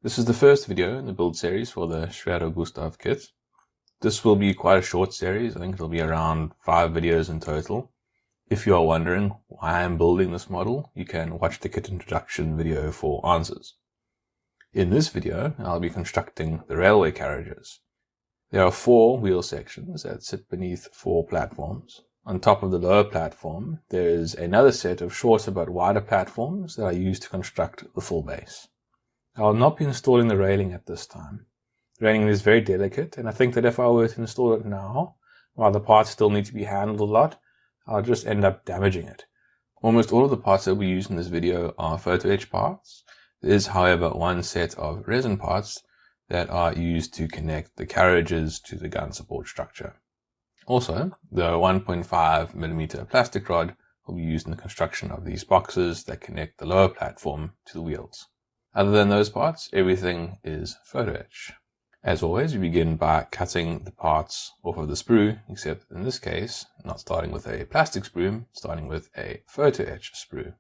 This is the first video in the build series for the Schwerer Gustav kit. This will be quite a short series. I think it'll be around 5 videos in total. If you are wondering why I'm building this model, you can watch the kit introduction video for answers. In this video, I'll be constructing the railway carriages. There are 4 wheel sections that sit beneath 4 platforms. On top of the lower platform, there is another set of shorter but wider platforms that I use to construct the full base. I will not be installing the railing at this time. The railing is very delicate, and I think that if I were to install it now, while the parts still need to be handled a lot, I'll just end up damaging it. Almost all of the parts that we use in this video are photo etch parts. There is, however, one set of resin parts that are used to connect the carriages to the gun support structure. Also, the 1.5mm plastic rod will be used in the construction of these boxes that connect the lower platform to the wheels. Other than those parts, everything is photo etch. As always, we begin by cutting the parts off of the sprue, except in this case, not starting with a plastic sprue, starting with a photo etch sprue.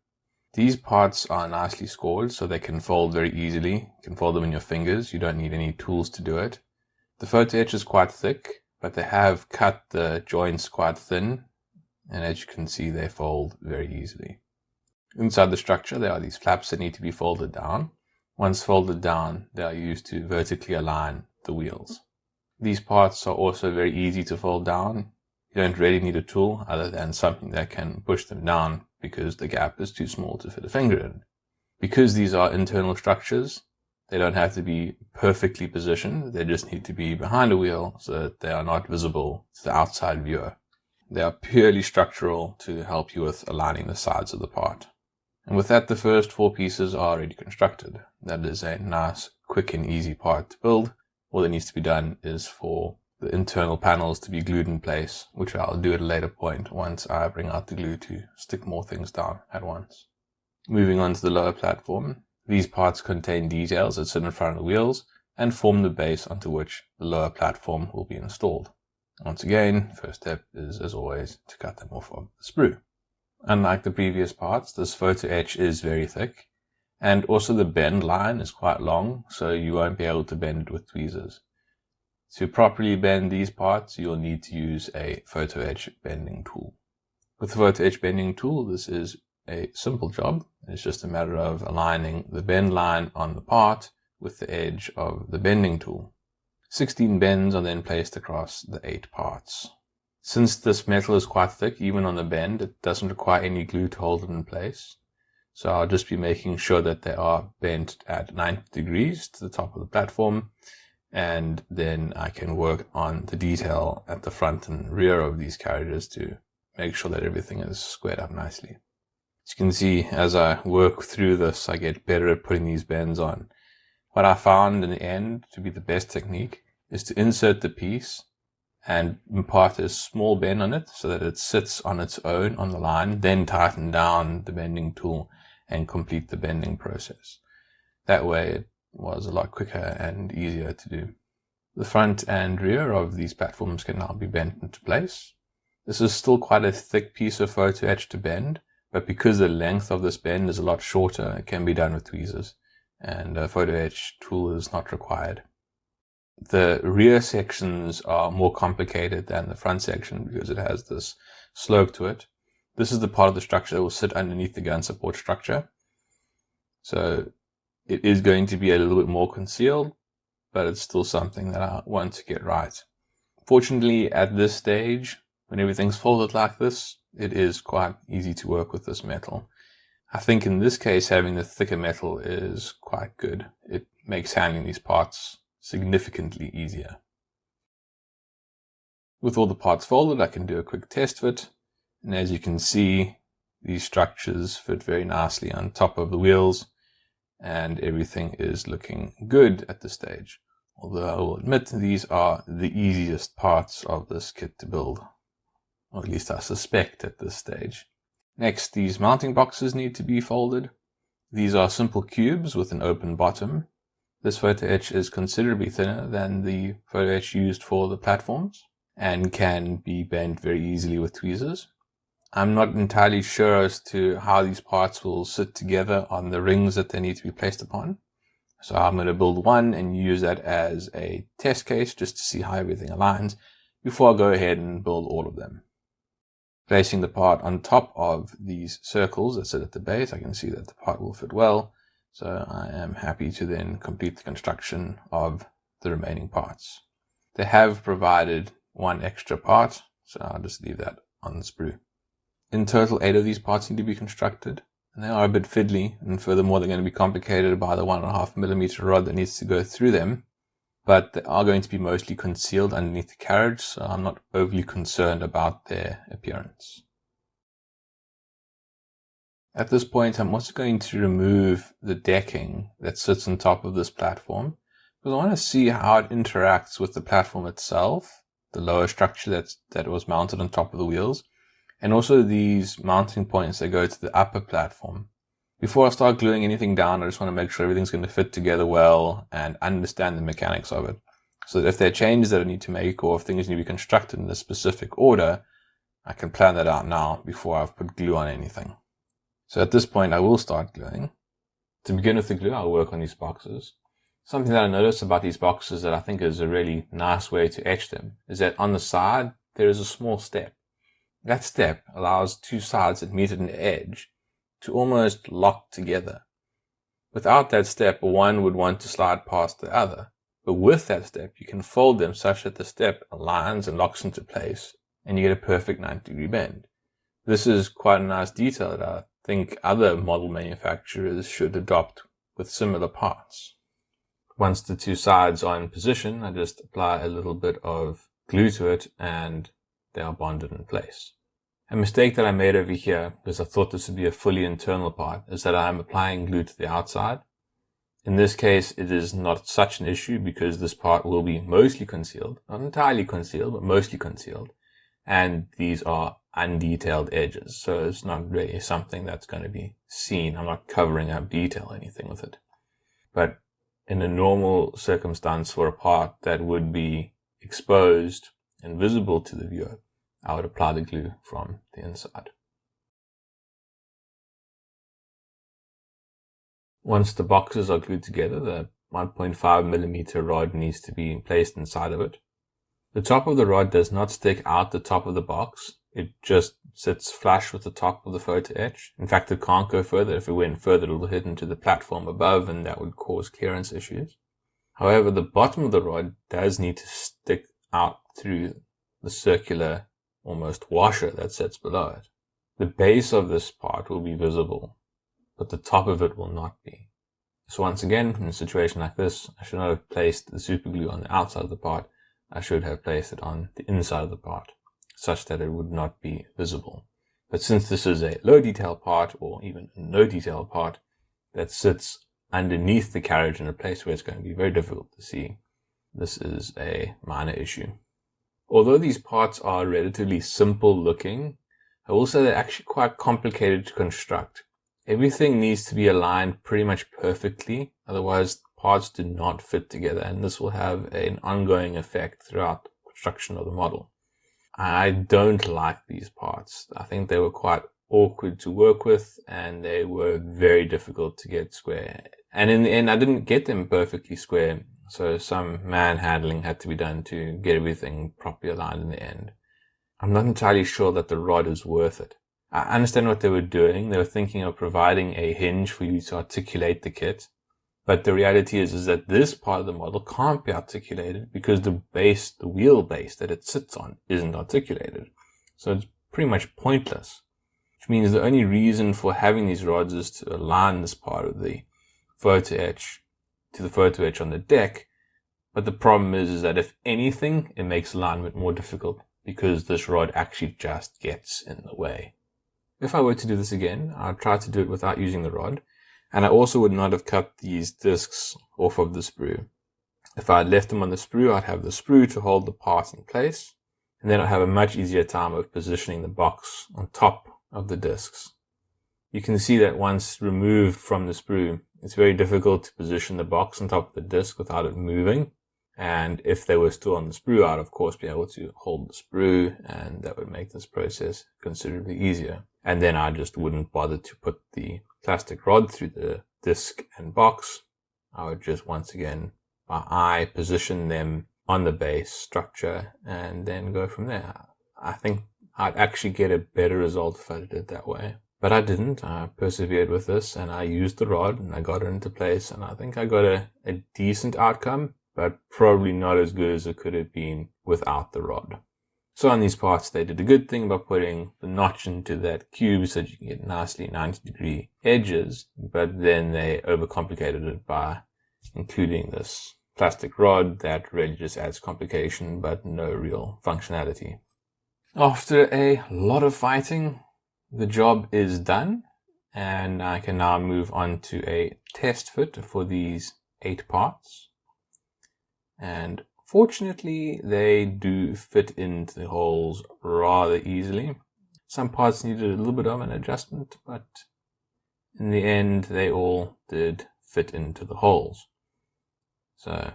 These parts are nicely scored so they can fold very easily. You can fold them in your fingers. You don't need any tools to do it. The photo etch is quite thick, but they have cut the joints quite thin, and as you can see, they fold very easily. Inside the structure, there are these flaps that need to be folded down. Once folded down, they are used to vertically align the wheels. These parts are also very easy to fold down. You don't really need a tool other than something that can push them down because the gap is too small to fit a finger in. Because these are internal structures, they don't have to be perfectly positioned. They just need to be behind a wheel so that they are not visible to the outside viewer. They are purely structural to help you with aligning the sides of the part. And with that, the first 4 pieces are already constructed. That is a nice, quick and easy part to build. All that needs to be done is for the internal panels to be glued in place, which I'll do at a later point once I bring out the glue to stick more things down at once. Moving on to the lower platform, these parts contain details that sit in front of the wheels and form the base onto which the lower platform will be installed. Once again, first step is, as always, to cut them off of the sprue. Unlike the previous parts, this photo etch is very thick, and also the bend line is quite long, so you won't be able to bend it with tweezers. To properly bend these parts, you'll need to use a photo etch bending tool. With the photo etch bending tool, this is a simple job. It's just a matter of aligning the bend line on the part with the edge of the bending tool. 16 bends are then placed across the 8 parts. Since this metal is quite thick, even on the bend, it doesn't require any glue to hold it in place. So I'll just be making sure that they are bent at 90 degrees to the top of the platform, and then I can work on the detail at the front and rear of these carriages to make sure that everything is squared up nicely. As you can see, as I work through this, I get better at putting these bends on. What I found in the end to be the best technique is to insert the piece and impart a small bend on it so that it sits on its own on the line, then tighten down the bending tool and complete the bending process. That way it was a lot quicker and easier to do. The front and rear of these platforms can now be bent into place. This is still quite a thick piece of photo etch to bend, but because the length of this bend is a lot shorter, it can be done with tweezers, and a photo etch tool is not required. The rear sections are more complicated than the front section because it has this slope to it. This is the part of the structure that will sit underneath the gun support structure. So it is going to be a little bit more concealed, but it's still something that I want to get right. Fortunately, at this stage, when everything's folded like this, it is quite easy to work with this metal. I think in this case, having the thicker metal is quite good. It makes handling these parts significantly easier. With all the parts folded, I can do a quick test fit, and as you can see, these structures fit very nicely on top of the wheels, and everything is looking good at this stage. Although I will admit these are the easiest parts of this kit to build, or at least I suspect at this stage. Next, these mounting boxes need to be folded. These are simple cubes with an open bottom. This photo etch is considerably thinner than the photo etch used for the platforms and can be bent very easily with tweezers. I'm not entirely sure as to how these parts will sit together on the rings that they need to be placed upon. So I'm going to build one and use that as a test case just to see how everything aligns before I go ahead and build all of them. Placing the part on top of these circles that sit at the base, I can see that the part will fit well. So I am happy to then complete the construction of the remaining parts. They have provided one extra part, so I'll just leave that on the sprue. In total, 8 of these parts need to be constructed, and they are a bit fiddly, and furthermore they're going to be complicated by the 1.5mm rod that needs to go through them, but they are going to be mostly concealed underneath the carriage, so I'm not overly concerned about their appearance. At this point, I'm also going to remove the decking that sits on top of this platform, because I want to see how it interacts with the platform itself, the lower structure that was mounted on top of the wheels, and also these mounting points that go to the upper platform. Before I start gluing anything down, I just want to make sure everything's going to fit together well and understand the mechanics of it. So that if there are changes that I need to make, or if things need to be constructed in a specific order, I can plan that out now before I've put glue on anything. So at this point, I will start gluing. To begin with the glue, I'll work on these boxes. Something that I noticed about these boxes that I think is a really nice way to etch them is that on the side, there is a small step. That step allows two sides that meet at an edge to almost lock together. Without that step, one would want to slide past the other. But with that step, you can fold them such that the step aligns and locks into place, and you get a perfect 90-degree bend. This is quite a nice detail that I think other model manufacturers should adopt with similar parts. Once the two sides are in position, I just apply a little bit of glue to it and they are bonded in place. A mistake that I made over here, because I thought this would be a fully internal part, is that I'm applying glue to the outside. In this case, it is not such an issue because this part will be mostly concealed, not entirely concealed, but mostly concealed. And these are undetailed edges, so it's not really something that's going to be seen. I'm not covering up detail or anything with it. But in a normal circumstance for a part that would be exposed and visible to the viewer, I would apply the glue from the inside. Once the boxes are glued together, the 1.5mm rod needs to be placed inside of it. The top of the rod does not stick out the top of the box. It just sits flush with the top of the photo etch. In fact, it can't go further. If it went further, it will hit into the platform above, and that would cause clearance issues. However, the bottom of the rod does need to stick out through the circular, almost washer that sits below it. The base of this part will be visible, but the top of it will not be. So once again, in a situation like this, I should not have placed the super glue on the outside of the part. I should have placed it on the inside of the part, such that it would not be visible. But since this is a low detail part, or even a no detail part, that sits underneath the carriage in a place where it's going to be very difficult to see, this is a minor issue. Although these parts are relatively simple looking, I will say they're actually quite complicated to construct. Everything needs to be aligned pretty much perfectly, otherwise parts do not fit together, and this will have an ongoing effect throughout the construction of the model. I don't like these parts. I think they were quite awkward to work with, and they were very difficult to get square. And in the end, I didn't get them perfectly square, so some manhandling had to be done to get everything properly aligned in the end. I'm not entirely sure that the rod is worth it. I understand what they were doing. They were thinking of providing a hinge for you to articulate the kit. But the reality is that this part of the model can't be articulated because the base, the wheel base that it sits on, isn't articulated. So it's pretty much pointless. Which means the only reason for having these rods is to align this part of the photo etch to the photo etch on the deck. But the problem is that if anything, it makes alignment more difficult because this rod actually just gets in the way. If I were to do this again, I'd try to do it without using the rod. And I also would not have cut these discs off of the sprue. If I had left them on the sprue, I'd have the sprue to hold the part in place. And then I'd have a much easier time of positioning the box on top of the discs. You can see that once removed from the sprue, it's very difficult to position the box on top of the disc without it moving. And if they were still on the sprue, I'd of course be able to hold the sprue, and that would make this process considerably easier. And then I just wouldn't bother to put the plastic rod through the disc and box. I would just once again by eye position them on the base structure and then go from there. I think I'd actually get a better result if I did it that way. But I didn't. I persevered with this and I used the rod and I got it into place, and I think I got a decent outcome, but probably not as good as it could have been without the rod. So on these parts, they did a good thing by putting the notch into that cube so that you can get nicely 90-degree edges, but then they overcomplicated it by including this plastic rod that really just adds complication but no real functionality. After a lot of fighting, the job is done, and I can now move on to a test fit for these 8 parts. And fortunately, they do fit into the holes rather easily. Some parts needed a little bit of an adjustment, but in the end, they all did fit into the holes. So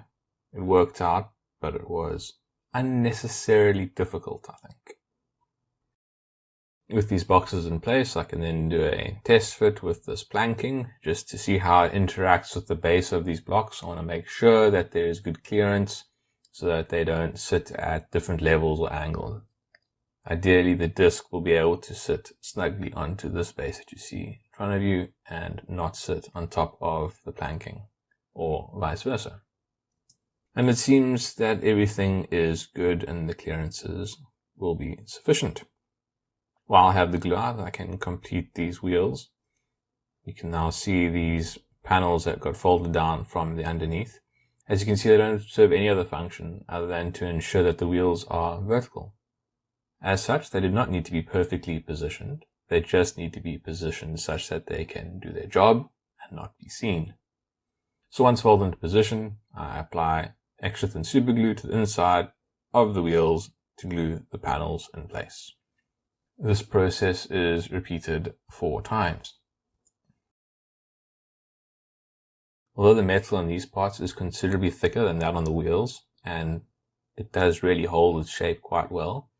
it worked out, but it was unnecessarily difficult, I think. With these boxes in place, I can then do a test fit with this planking just to see how it interacts with the base of these blocks. I want to make sure that there is good clearance so that they don't sit at different levels or angles. Ideally, the disc will be able to sit snugly onto this base that you see in front of you and not sit on top of the planking, or vice versa. And it seems that everything is good and the clearances will be sufficient. While I have the glue out, I can complete these wheels. You can now see these panels that got folded down from the underneath. As you can see, they don't serve any other function other than to ensure that the wheels are vertical. As such, they do not need to be perfectly positioned. They just need to be positioned such that they can do their job and not be seen. So once folded into position, I apply extra thin super glue to the inside of the wheels to glue the panels in place. This process is repeated 4 times. Although the metal on these parts is considerably thicker than that on the wheels, and it does really hold its shape quite well,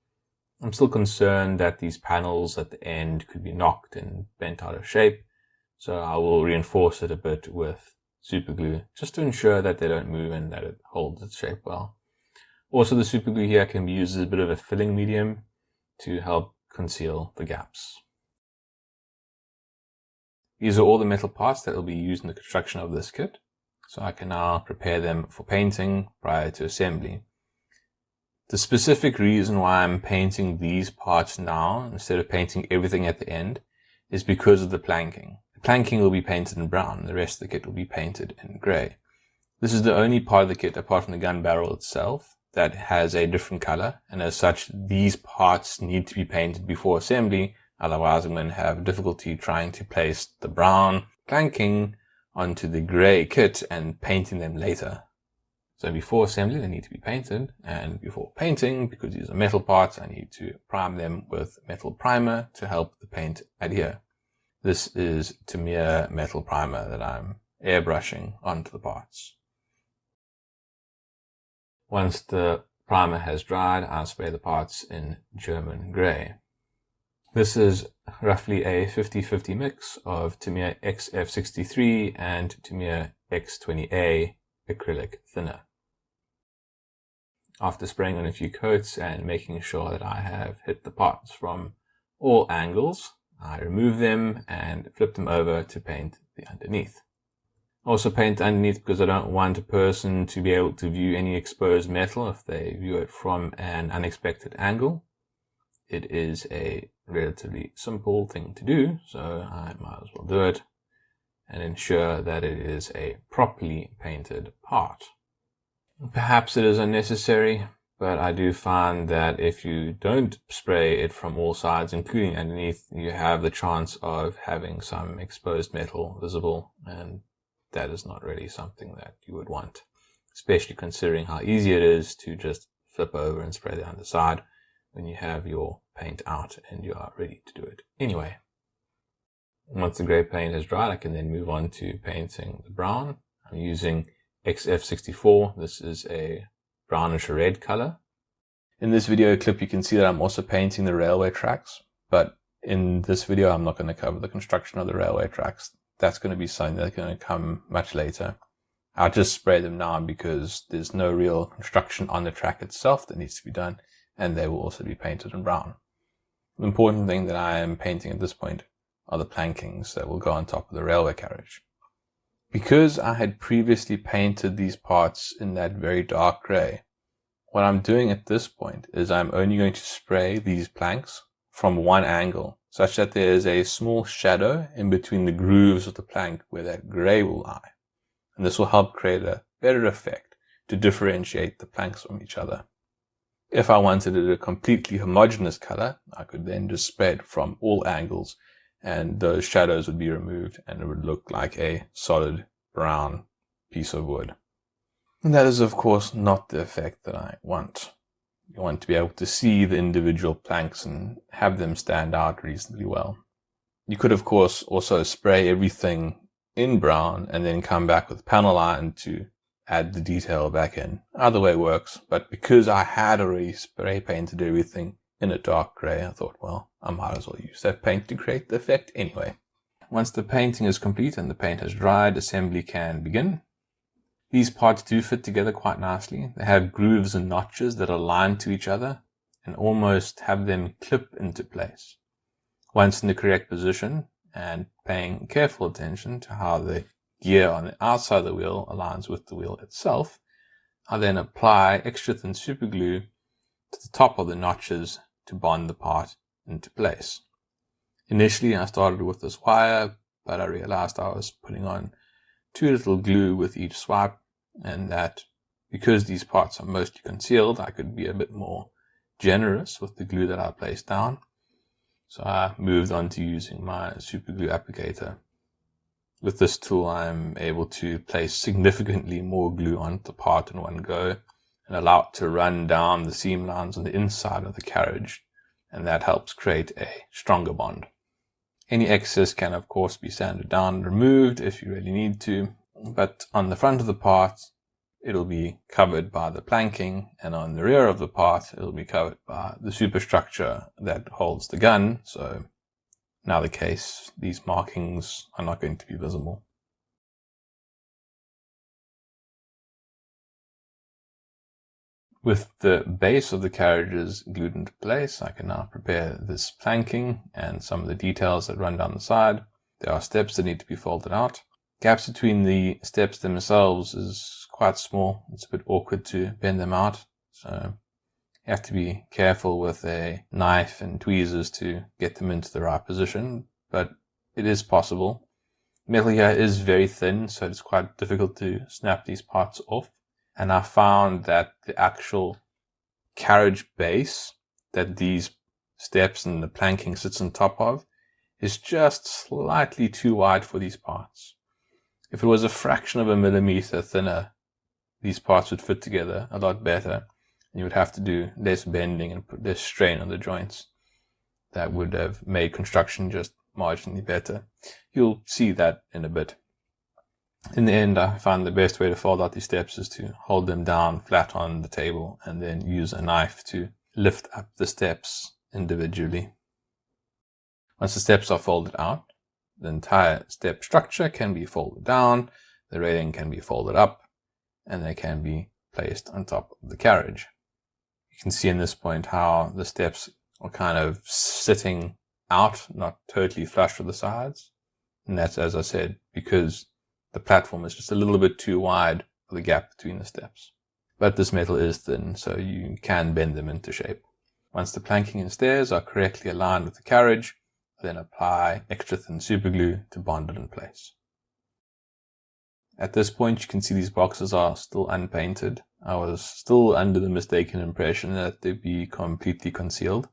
I'm still concerned that these panels at the end could be knocked and bent out of shape, so I will reinforce it a bit with super glue just to ensure that they don't move and that it holds its shape well. Also, the super glue here can be used as a bit of a filling medium to help conceal the gaps. These are all the metal parts that will be used in the construction of this kit, so I can now prepare them for painting prior to assembly. The specific reason why I'm painting these parts now instead of painting everything at the end is because of the planking. The planking will be painted in brown, the rest of the kit will be painted in grey. This is the only part of the kit, apart from the gun barrel itself, that has a different color, and as such these parts need to be painted before assembly, otherwise I'm going to have difficulty trying to place the brown planking onto the grey kit and painting them later. So before assembly they need to be painted, and before painting, because these are metal parts, I need to prime them with metal primer to help the paint adhere. This is Tamiya metal primer that I'm airbrushing onto the parts. Once the primer has dried, I'll spray the parts in German grey. This is roughly a 50-50 mix of Tamiya XF63 and Tamiya X20A acrylic thinner. After spraying on a few coats and making sure that I have hit the parts from all angles, I remove them and flip them over to paint the underneath. Also paint underneath because I don't want a person to be able to view any exposed metal if they view it from an unexpected angle. It is a relatively simple thing to do, so I might as well do it and ensure that it is a properly painted part. Perhaps it is unnecessary, but I do find that if you don't spray it from all sides, including underneath, you have the chance of having some exposed metal visible, and that is not really something that you would want, especially considering how easy it is to just flip over and spray the underside when you have your paint out and you are ready to do it anyway. Once the grey paint has dried, I can then move on to painting the brown. I'm using XF64. This is a brownish red color. In this video clip, you can see that I'm also painting the railway tracks, but in this video, I'm not going to cover the construction of the railway tracks. That's going to be something that's going to come much later. I'll just spray them now because there's no real construction on the track itself that needs to be done, and they will also be painted in brown. The important thing that I am painting at this point are the plankings that will go on top of the railway carriage. Because I had previously painted these parts in that very dark grey, what I'm doing at this point is I'm only going to spray these planks from one angle, such that there is a small shadow in between the grooves of the plank where that grey will lie. And this will help create a better effect to differentiate the planks from each other. If I wanted it a completely homogeneous color, I could then just spray it from all angles, and those shadows would be removed and it would look like a solid brown piece of wood. And that is, of course, not the effect that I want. You want to be able to see the individual planks and have them stand out reasonably well. You could, of course, also spray everything in brown and then come back with panel line to add the detail back in. Either way works, but because I had already spray painted everything in a dark grey, I thought, well, I might as well use that paint to create the effect anyway. Once the painting is complete and the paint has dried, assembly can begin. These parts do fit together quite nicely. They have grooves and notches that align to each other and almost have them clip into place. Once in the correct position, and paying careful attention to how the gear on the outside of the wheel aligns with the wheel itself, I then apply extra thin super glue to the top of the notches to bond the part into place. Initially I started with this wire, but I realized I was putting on too little glue with each swipe, and that because these parts are mostly concealed, I could be a bit more generous with the glue that I placed down. So I moved on to using my super glue applicator. With this tool, I'm able to place significantly more glue on the part in one go and allow it to run down the seam lines on the inside of the carriage, and that helps create a stronger bond. Any excess can, of course, be sanded down and removed if you really need to, but on the front of the part, it'll be covered by the planking, and on the rear of the part, it'll be covered by the superstructure that holds the gun. So in either case, these markings are not going to be visible. With the base of the carriages glued into place, I can now prepare this planking and some of the details that run down the side. There are steps that need to be folded out. Gaps between the steps themselves is quite small. It's a bit awkward to bend them out, so you have to be careful with a knife and tweezers to get them into the right position, but it is possible. Metal here is very thin, so it's quite difficult to snap these parts off. And I found that the actual carriage base that these steps and the planking sits on top of is just slightly too wide for these parts. If it was a fraction of a millimeter thinner, these parts would fit together a lot better. You would have to do less bending and put less strain on the joints. That would have made construction just marginally better. You'll see that in a bit. In the end, I found the best way to fold out these steps is to hold them down flat on the table and then use a knife to lift up the steps individually. Once the steps are folded out, the entire step structure can be folded down, the railing can be folded up, and they can be placed on top of the carriage. You can see in this point how the steps are kind of sitting out, not totally flush with the sides. And that's, as I said, because the platform is just a little bit too wide for the gap between the steps. But this metal is thin, so you can bend them into shape. Once the planking and stairs are correctly aligned with the carriage, then apply extra thin super glue to bond it in place. At this point, you can see these boxes are still unpainted. I was still under the mistaken impression that they'd be completely concealed.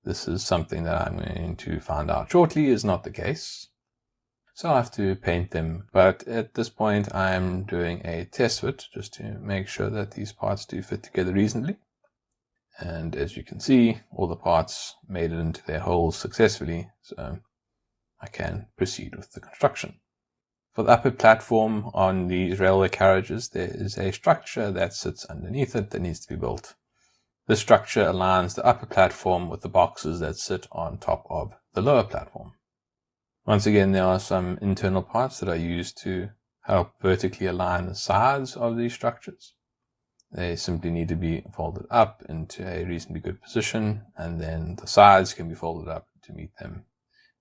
This is something that I'm going to find out shortly is not the case. So I'll have to paint them, but at this point I am doing a test fit just to make sure that these parts do fit together reasonably. And as you can see, all the parts made it into their holes successfully, so I can proceed with the construction. For the upper platform on these railway carriages, there is a structure that sits underneath it that needs to be built. This structure aligns the upper platform with the boxes that sit on top of the lower platform. Once again, there are some internal parts that I use to help vertically align the sides of these structures. They simply need to be folded up into a reasonably good position, and then the sides can be folded up to meet them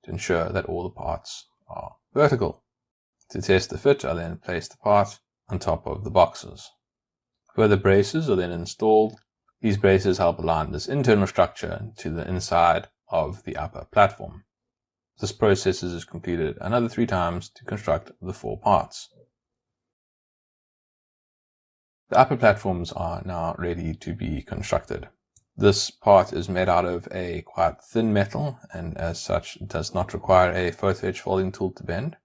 to ensure that all the parts are vertical. To test the fit, I then place the part on top of the boxes. Further braces are then installed. These braces help align this internal structure to the inside of the upper platform. This process is completed another 3 times to construct the 4 parts. The upper platforms are now ready to be constructed. This part is made out of a quite thin metal, and as such does not require a photo etch folding tool to bend.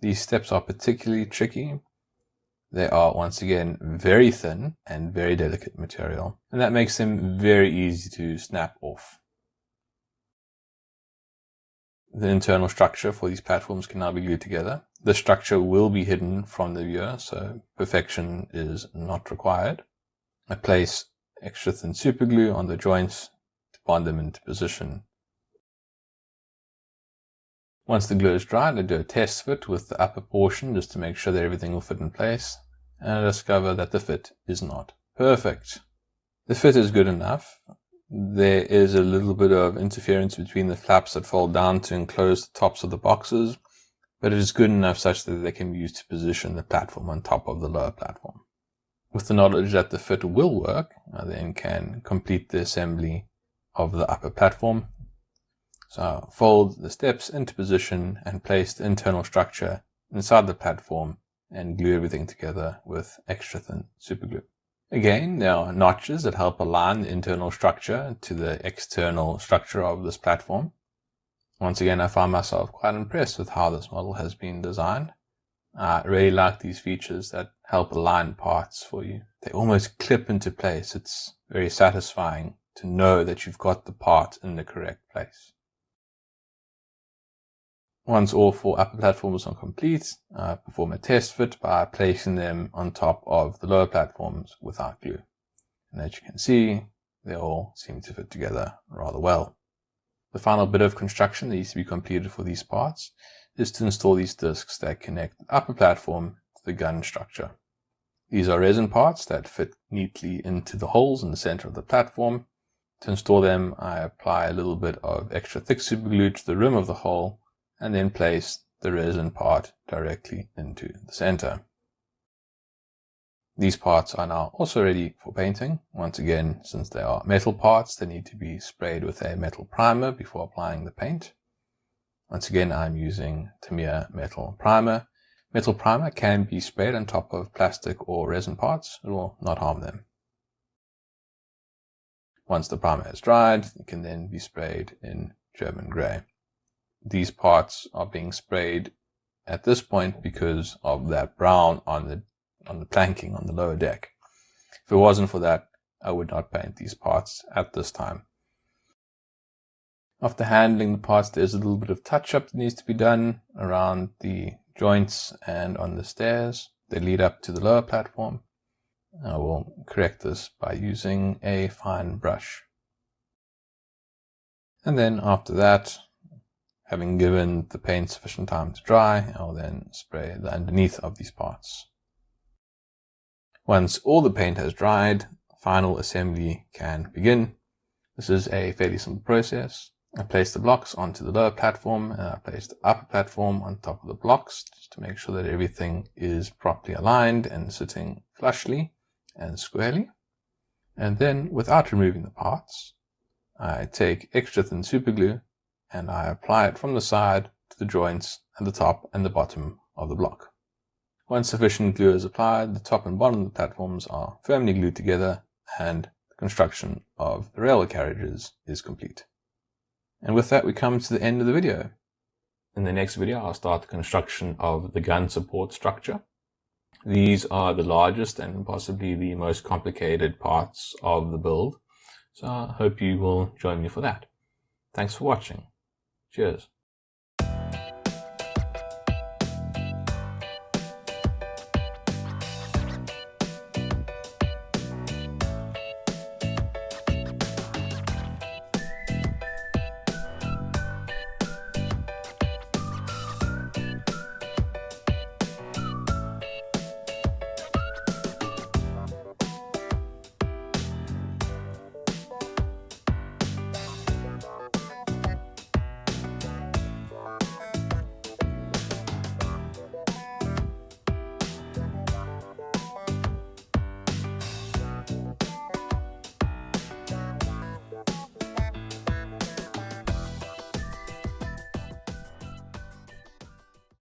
These steps are particularly tricky. They are once again very thin and very delicate material, and that makes them very easy to snap off. The internal structure for these platforms can now be glued together. The structure will be hidden from the viewer, so perfection is not required. I place extra thin super glue on the joints to bond them into position. Once the glue is dried, I do a test fit with the upper portion just to make sure that everything will fit in place, and I discover that the fit is not perfect. The fit is good enough. There is a little bit of interference between the flaps that fold down to enclose the tops of the boxes, but it is good enough such that they can be used to position the platform on top of the lower platform. With the knowledge that the fit will work, I then can complete the assembly of the upper platform. So I fold the steps into position and place the internal structure inside the platform and glue everything together with extra thin super glue. Again, there are notches that help align the internal structure to the external structure of this platform. Once again, I find myself quite impressed with how this model has been designed. I really like these features that help align parts for you. They almost clip into place. It's very satisfying to know that you've got the part in the correct place. Once all 4 upper platforms are complete, I perform a test fit by placing them on top of the lower platforms without glue. And as you can see, they all seem to fit together rather well. The final bit of construction that needs to be completed for these parts is to install these discs that connect the upper platform to the gun structure. These are resin parts that fit neatly into the holes in the center of the platform. To install them, I apply a little bit of extra thick super glue to the rim of the hole and then place the resin part directly into the center. These parts are now also ready for painting. Once again, since they are metal parts, they need to be sprayed with a metal primer before applying the paint. Once again, I'm using Tamiya metal primer. Metal primer can be sprayed on top of plastic or resin parts. It will not harm them. Once the primer has dried, it can then be sprayed in German grey. These parts are being sprayed at this point because of that brown on the planking on the lower deck. If it wasn't for that, I would not paint these parts at this time. After handling the parts, there's a little bit of touch-up that needs to be done around the joints and on the stairs that lead up to the lower platform. I will correct this by using a fine brush. And then after that, having given the paint sufficient time to dry, I will then spray the underneath of these parts. Once all the paint has dried, final assembly can begin. This is a fairly simple process. I place the blocks onto the lower platform and I place the upper platform on top of the blocks just to make sure that everything is properly aligned and sitting flushly and squarely. And then, without removing the parts, I take extra thin super glue and I apply it from the side to the joints at the top and the bottom of the block. Once sufficient glue is applied, the top and bottom of the platforms are firmly glued together and the construction of the railway carriages is complete. And with that, we come to the end of the video. In the next video, I'll start the construction of the gun support structure. These are the largest and possibly the most complicated parts of the build, so I hope you will join me for that. Thanks for watching. Cheers.